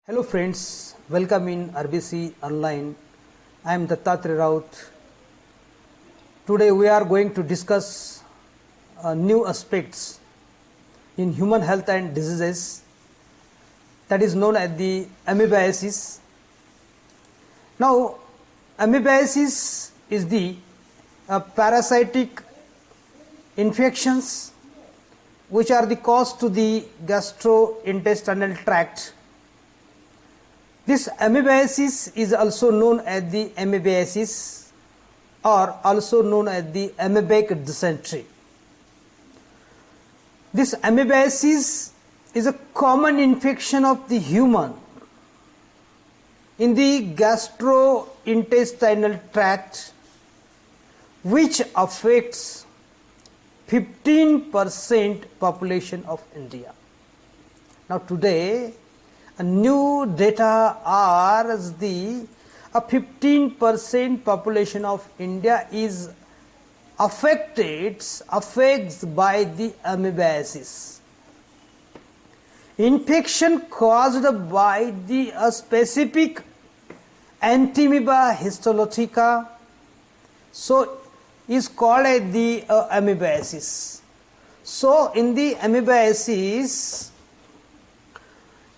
Hello friends, welcome in RBC Online. I am Dattatreya Raut. Today we are going to discuss new aspects in human health and diseases, that is known as the amoebiasis. Now, amoebiasis is the parasitic infections which are the cause to the gastrointestinal tract. This amoebiasis is also known as the amoebiasis or also known as the amoebic dysentery. This amoebiasis is a common infection of the human in the gastrointestinal tract which affects 15% population of India. Now today new data are the 15% population of India is affects by the amoebiasis. Infection caused by the specific Entamoeba histolytica, so is called as the amoebiasis. So in the amoebiasis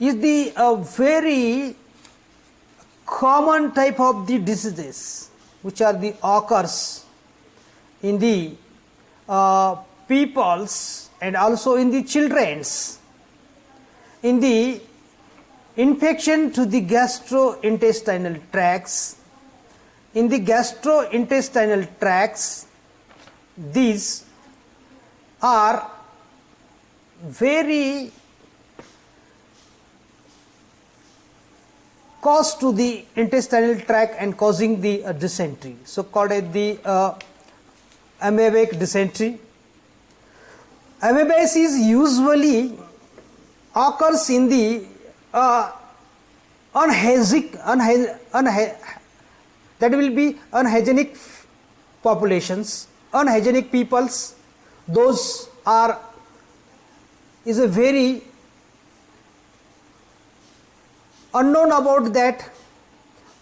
is the very common type of the diseases which are the occurs in the peoples and also in the children's. In the infection to the gastrointestinal tracts, in the gastrointestinal tracts, these are very cause to the intestinal tract and causing the dysentery, so called as the amoebic dysentery. Amoebiasis usually occurs in the unhygienic populations, unhygienic peoples. Those is a very unknown about that,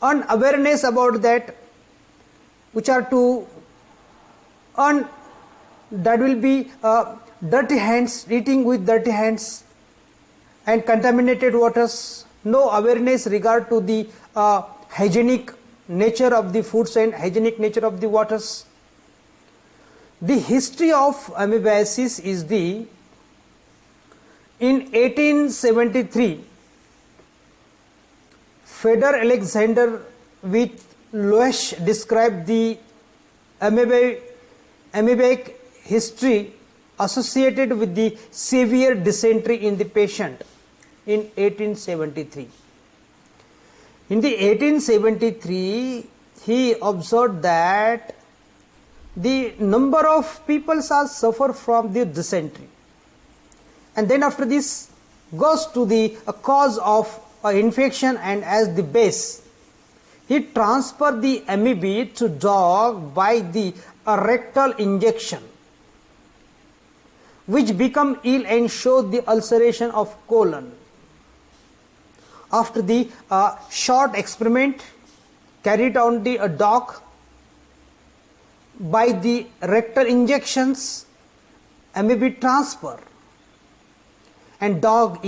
unawareness about that, which are to that will be dirty hands, eating with dirty hands and contaminated waters, no awareness regard to the hygienic nature of the foods and hygienic nature of the waters. The history of amoebiasis is in 1873 Fedor Alexander with Loesch described the amoebic history associated with the severe dysentery in the patient in 1873. In the 1873, he observed that the number of people suffer from the dysentery, and then after this goes to the cause of infection, and as the base he transferred the amoeba to dog by the rectal injection, which become ill and showed the ulceration of colon. After the short experiment carried on the dog by the rectal injections, amoeba transfer, and dog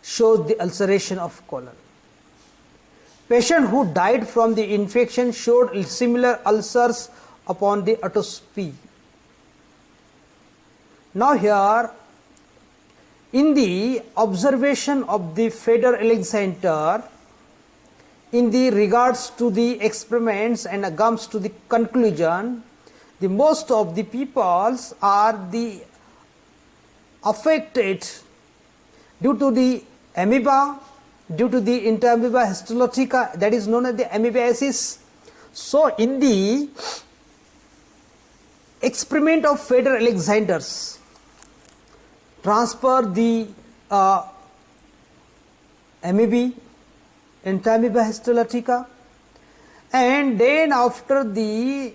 shows the ulceration of colon. Patient who died from the infection showed similar ulcers upon the autopsy. Now here, in the observation of the Fedor Alexander, in the regards to the experiments and comes to the conclusion, the most of the peoples are the affected due to the amoeba, due to the Entamoeba histolytica, that is known as the amoebiasis. So in the experiment of Fedor Alexander's, transfer the amoeba, Entamoeba histolytica, and then after the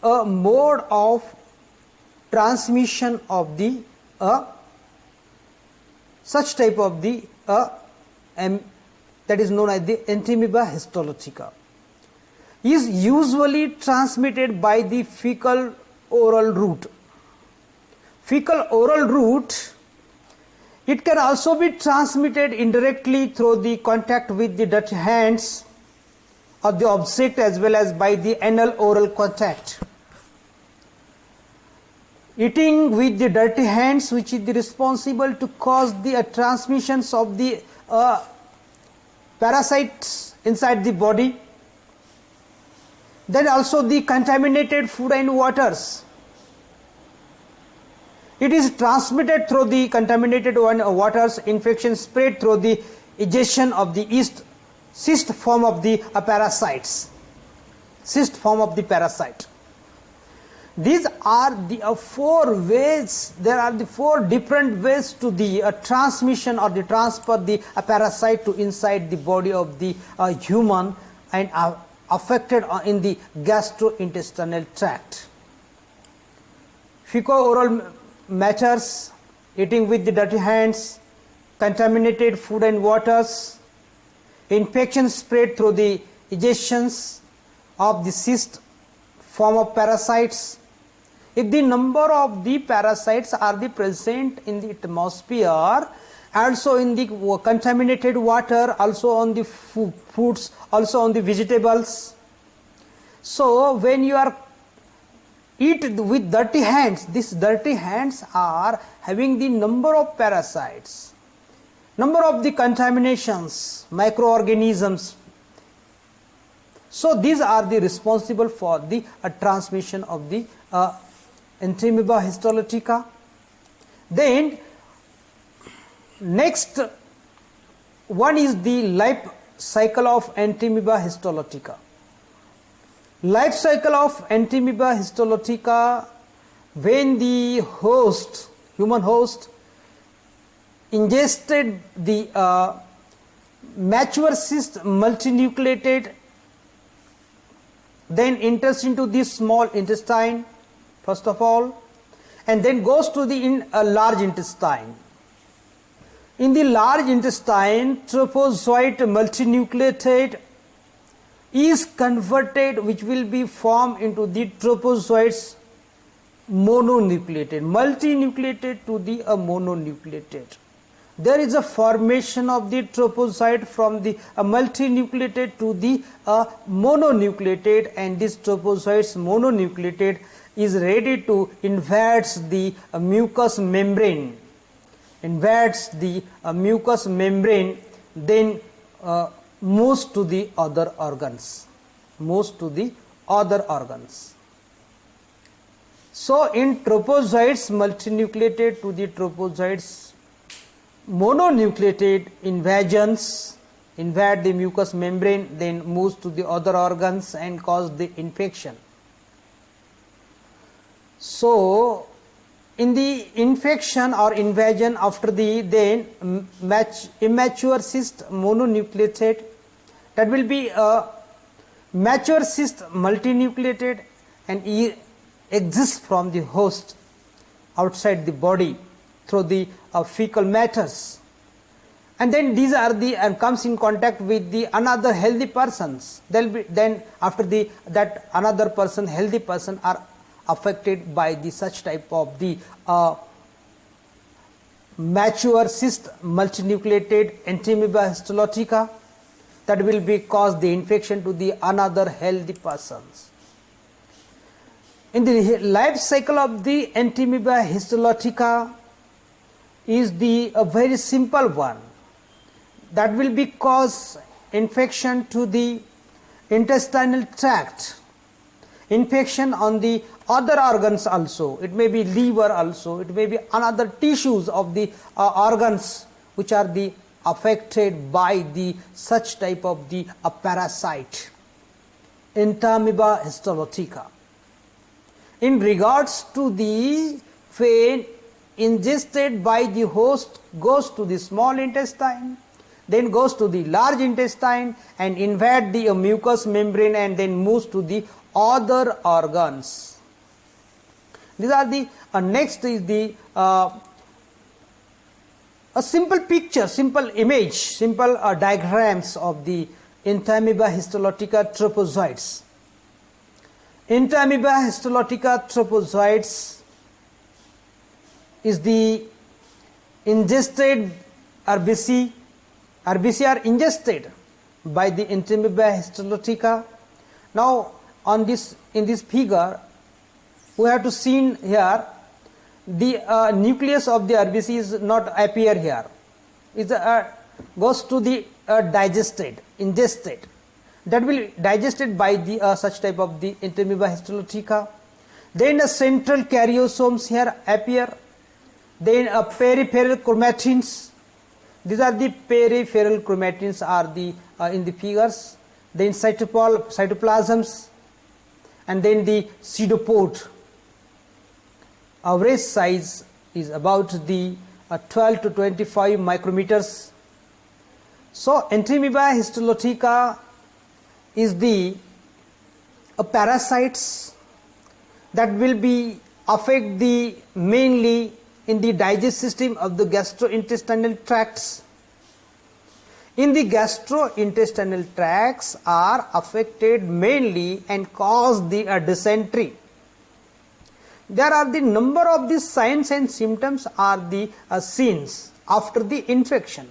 mode of transmission of the such type of the that is known as the Entamoeba histolytica, is usually transmitted by the fecal oral route. Fecal oral route, it can also be transmitted indirectly through the contact with the dirty hands of the object as well as by the anal oral contact. Eating with the dirty hands, which is responsible to cause the transmissions of the parasites inside the body. Then also the contaminated food and waters. It is transmitted through the contaminated waters. Infection spread through the egestion of the cyst form of the parasites. Cyst form of the parasite. These are the 4 ways. There are the 4 different ways to the transmission or the transfer the parasite to inside the body of the human and affected in the gastrointestinal tract. Fecal-oral matters, eating with the dirty hands, contaminated food and waters, infection spread through the egestions of the cyst form of parasites. If the number of the parasites are present in the atmosphere, also in the contaminated water, also on the foods, also on the vegetables. So when you are eat with dirty hands, these dirty hands are having the number of parasites, number of the contaminations, microorganisms. So these are the responsible for the transmission of the Entamoeba histolytica. Then next one is the life cycle of Entamoeba histolytica. Life cycle of Entamoeba histolytica, when the host, human host, ingested the mature cyst multinucleated, then enters into the small intestine first of all, and then goes to the large intestine. In the large intestine, trophozoite multinucleated is converted, which will be formed into the trophozoites mononucleated, multinucleated to the mononucleated. There is a formation of the trophozoite from the multinucleated to the mononucleated, and this trophozoites mononucleated is ready to invades the mucous membrane, then moves to the other organs, So in trophozoites multinucleated to the trophozoites mononucleated, invasions invade the mucous membrane, then moves to the other organs and cause the infection. So in the infection or invasion after the then immature cyst mononucleated, that will be a mature cyst multinucleated and exists from the host outside the body through the fecal matters, and then these are the and comes in contact with the another healthy persons. Then after that another person, healthy person, are affected by the such type of the mature cyst multinucleated Entamoeba histolytica, that will be cause the infection to the another healthy persons. In the life cycle of the Entamoeba histolytica is a very simple one, that will be cause infection to the intestinal tract, infection on the other organs also. It may be liver also, it may be another tissues of the organs which are the affected by the such type of the parasite Entamoeba histolytica. In regards to the when ingested by the host, goes to the small intestine, then goes to the large intestine and invade the mucous membrane and then moves to the other organs. These are the next is the a simple picture, simple image, simple diagrams of the Entamoeba histolytica trophozoites. Entamoeba histolytica trophozoites is the ingested RBC. RBC are ingested by the Entamoeba histolytica. Now, on this, in this figure, we have to see here the nucleus of the RBC is not appear here. It goes to the digested, ingested. That will digested by the such type of the Entamoeba histolytica. Then the central karyosomes here appear. Then peripheral chromatins. These are the peripheral chromatins are the in the figures. Then cytoplasms, and then the pseudopod. Average size is about the 12 to 25 micrometers. So Entamoeba histolytica is the parasites that will be affect the mainly in the digestive system of the gastrointestinal tracts. In the gastrointestinal tracts are affected mainly and cause the dysentery. There are the number of the signs and symptoms are the seen after the infection.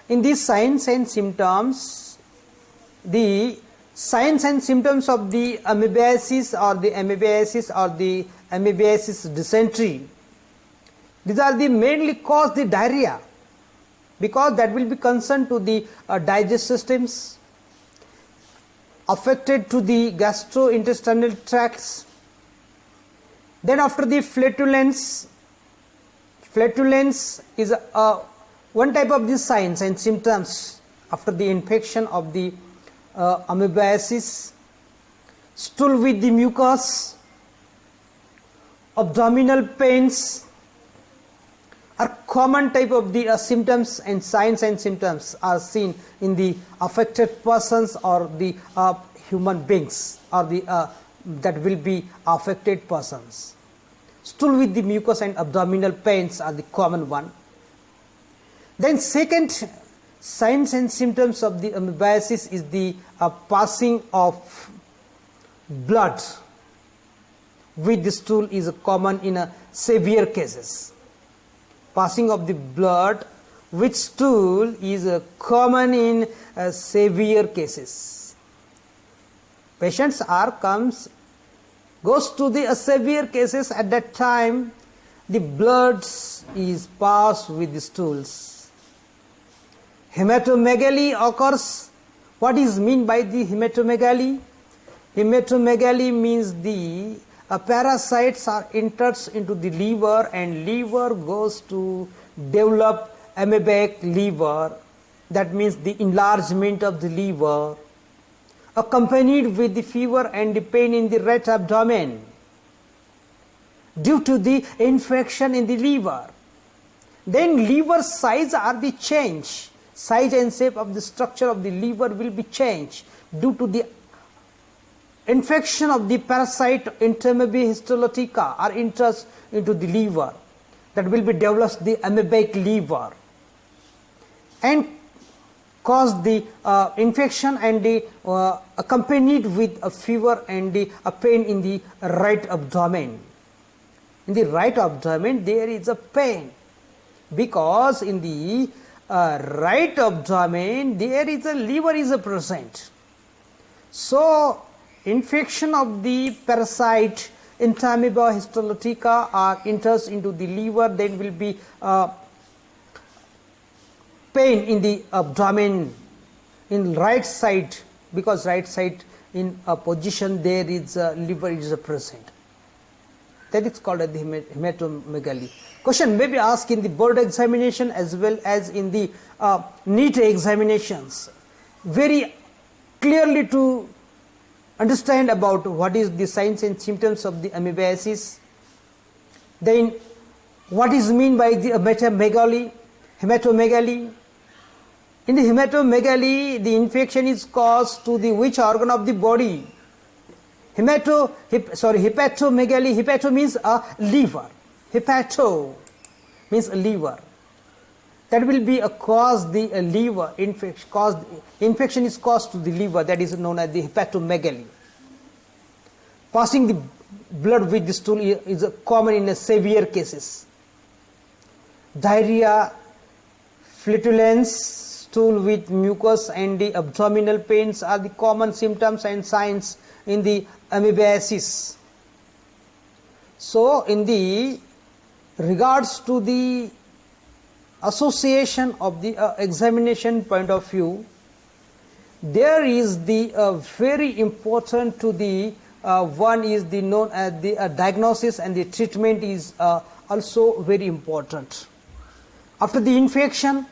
In these signs and symptoms, the signs and symptoms of the amoebiasis or the amoebiasis dysentery, these are the mainly cause the diarrhea, because that will be concerned to the digestive systems, affected to the gastrointestinal tracts. Then after the flatulence, flatulence is one type of the signs and symptoms after the infection of the amoebiasis. Stool with the mucus, abdominal pains are common type of the symptoms and signs and symptoms are seen in the affected persons or the human beings or the that will be affected persons. Stool with the mucus and abdominal pains are the common one. Then second signs and symptoms of the amoebiasis is the passing of blood with the stool is common in severe cases. Passing of the blood with stool is common in severe cases. Patients goes to the severe cases. At that time the blood is passed with the stools. Hematomegaly occurs. What is mean by the hematomegaly? Hematomegaly means the parasites are enters into the liver, and liver goes to develop amoebic liver. That means the enlargement of the liver, accompanied with the fever and the pain in the right abdomen due to the infection in the liver. Then liver size are the change. Size and shape of the structure of the liver will be changed due to the infection of the parasite Entamoeba histolytica or enters into the liver. That will be develops the amoebic liver and cause the infection and the accompanied with a fever and the pain in the right abdomen. In the right abdomen there is a pain, because in the right abdomen there is a liver is present. So infection of the parasite Entamoeba histolytica enters into the liver, then will be pain in the abdomen in right side, because right side in a position there is liver is present. That is called as the hematomegaly. Question may be asked in the board examination as well as in the NEET examinations, very clearly to understand about what is the signs and symptoms of the amoebiasis. Then what is mean by the hematomegaly? In the hematomegaly, the infection is caused to the which organ of the body? Hepatomegaly. Hepato means a liver. Hepato means a liver. that will be a cause the liver infection. Infection is caused to the liver, that is known as the hepatomegaly. Passing the blood with the stool is common in severe cases. Diarrhea, flatulence, stool with mucus and the abdominal pains are the common symptoms and signs in the amoebiasis. So in the regards to the association of the examination point of view, there is the very important to the one is the known as the diagnosis, and the treatment is also very important. After the infection,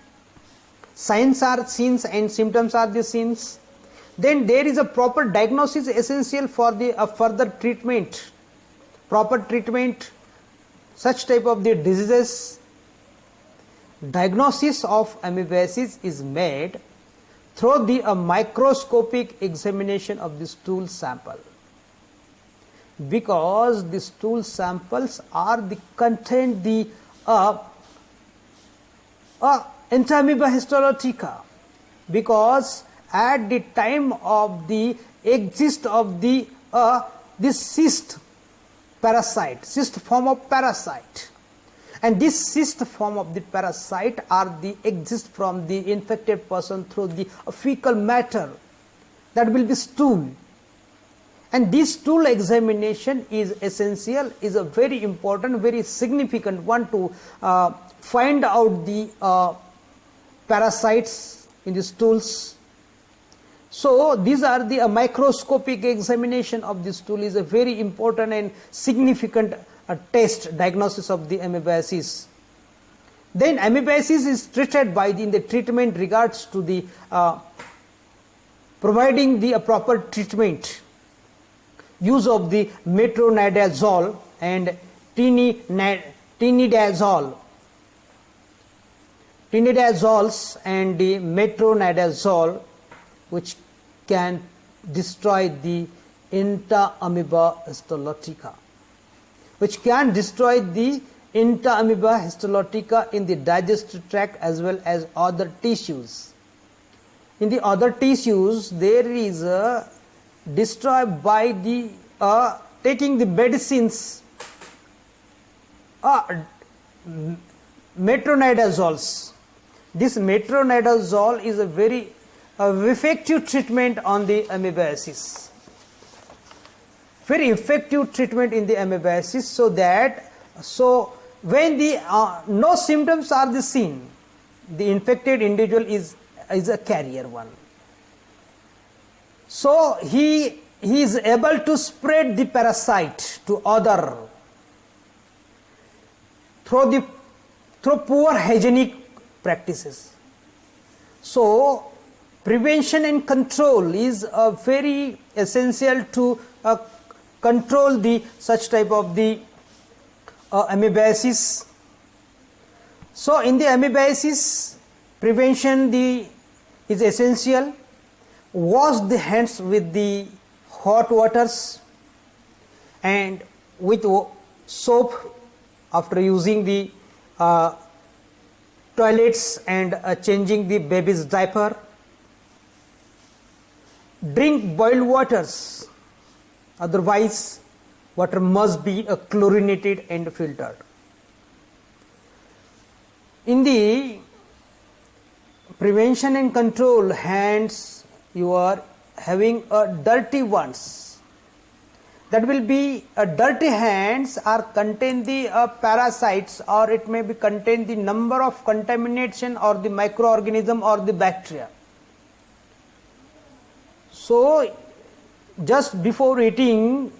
signs are seen and symptoms are the seen. Then there is a proper diagnosis essential for the further treatment. Proper treatment, such type of the diseases. Diagnosis of amoebiasis is made through the microscopic examination of the stool sample, because the stool samples are the contain the Entamoeba histolytica, because at the time of the exist of the this cyst parasite, cyst form of parasite, and this cyst form of the parasite are the exist from the infected person through the fecal matter, that will be stool. And this stool examination is essential, is a very important, very significant one to find out the parasites in the stools. So these are the microscopic examination of the stool is a very important and significant test diagnosis of the amoebiasis. Then amoebiasis is treated by in the treatment regards to the providing the proper treatment. Use of the metronidazole and tinidazoles and the metronidazole, which can destroy the Entamoeba histolytica, in the digestive tract as well as other tissues. In the other tissues, there is a destroyed by the taking the medicines, metronidazoles. This metronidazole is a very effective treatment on the amoebiasis. Very effective treatment in the amoebiasis, so when the no symptoms are the seen, the infected individual is a carrier one. So he is able to spread the parasite to other through poor hygienic practices. So prevention and control is very essential to control the such type of the amoebiasis. So in the amoebiasis, prevention is essential. Wash the hands with the hot waters and with soap after using the toilets and changing the baby's diaper. Drink boiled waters, otherwise water must be chlorinated and filtered. In the prevention and control, hands you are having dirty ones, that will be dirty hands are contain the parasites, or it may be contain the number of contamination or the microorganism or the bacteria. So just before eating,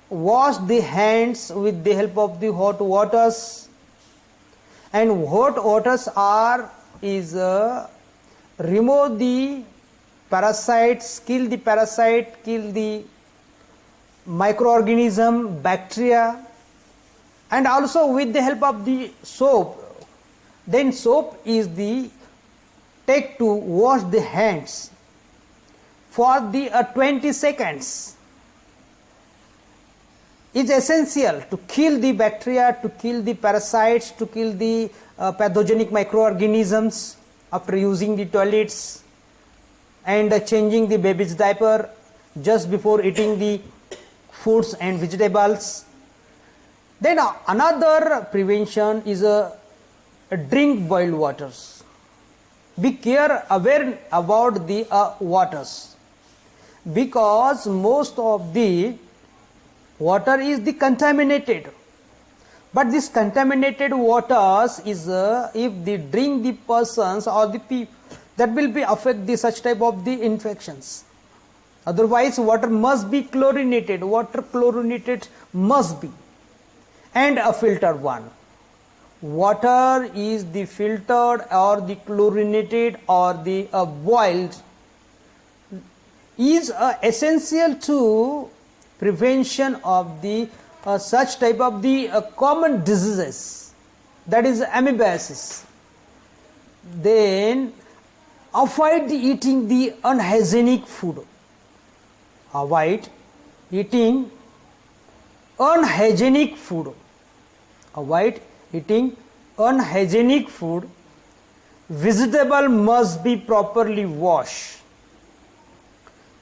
wash the hands with the help of the hot waters, and hot waters remove the parasites, kill the parasite, kill the microorganism, bacteria, and also with the help of the soap. Then soap is the take to wash the hands for the 20 seconds. is essential to kill the bacteria, to kill the parasites, to kill the pathogenic microorganisms after using the toilets and changing the baby's diaper just before eating the fruits and vegetables. Then another prevention is drink boiled waters. Be aware about the waters, because most of the water is the contaminated. But this contaminated waters is if the drink the persons or the people, that will be affect the such type of the infections. Otherwise water must be chlorinated, water chlorinated must be, and a filtered one. Water is the filtered or the chlorinated or the boiled is essential to prevention of the such type of the common diseases, that is amoebiasis. Then avoid eating the unhygienic food. Avoid eating unhygienic food. Avoid eating unhygienic food. Vegetable must be properly washed.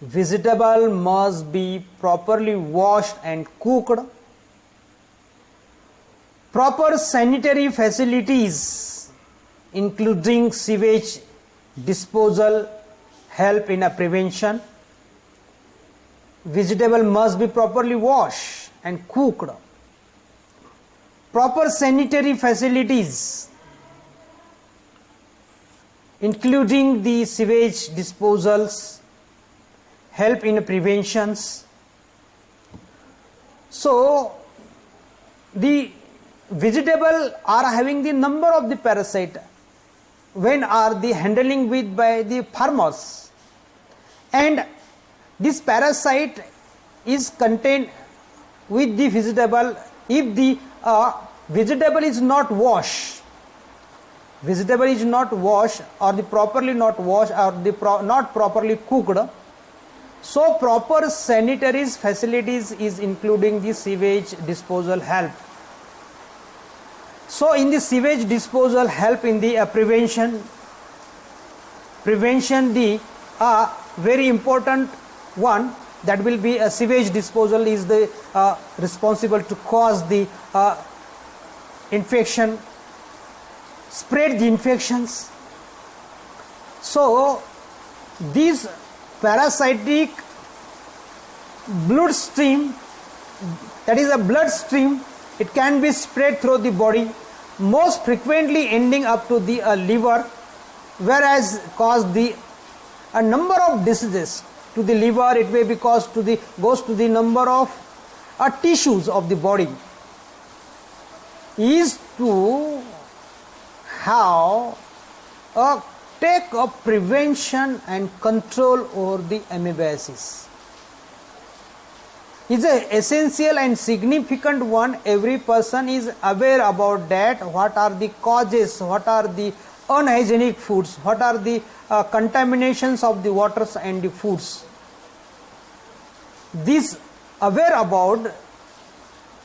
Vegetable must be properly washed and cooked. Proper sanitary facilities including sewage disposal help in a prevention. Vegetable must be properly washed and cooked. Proper sanitary facilities including the sewage disposals help in preventions. So the vegetable are having the number of the parasite when are the handling with by the farmers, and this parasite is contained with the vegetable. If the vegetable is not washed, vegetable is not washed or the properly not washed or the not properly cooked, so proper sanitary facilities is including the sewage disposal help. So in the sewage disposal help in the prevention the very important one, that will be a sewage disposal is the responsible to cause the infection, spread the infections. So this parasitic blood stream, that is a blood stream, it can be spread through the body, most frequently ending up to the liver, whereas cause the a number of diseases to the liver. It may be caused to the goes to the number of tissues of the body. Is to have take a prevention and control over the amoebiasis. Is an essential and significant one. Every person is aware about that, what are the causes, what are the unhygienic foods, what are the contaminations of the waters and the foods. This aware about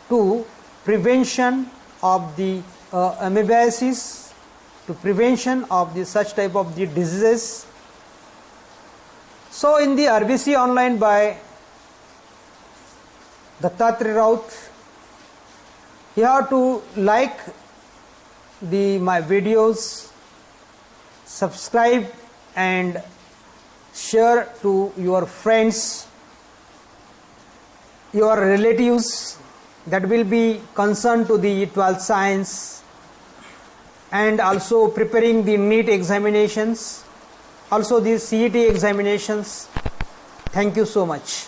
to prevention of the amoebiasis, to prevention of the such type of the diseases. So in the RBC online by Dattatreya Raut, you have to like my videos, subscribe and share to your friends, your relatives that will be concerned to the 12th science and also preparing the NEET examinations, also the CET examinations. Thank you so much.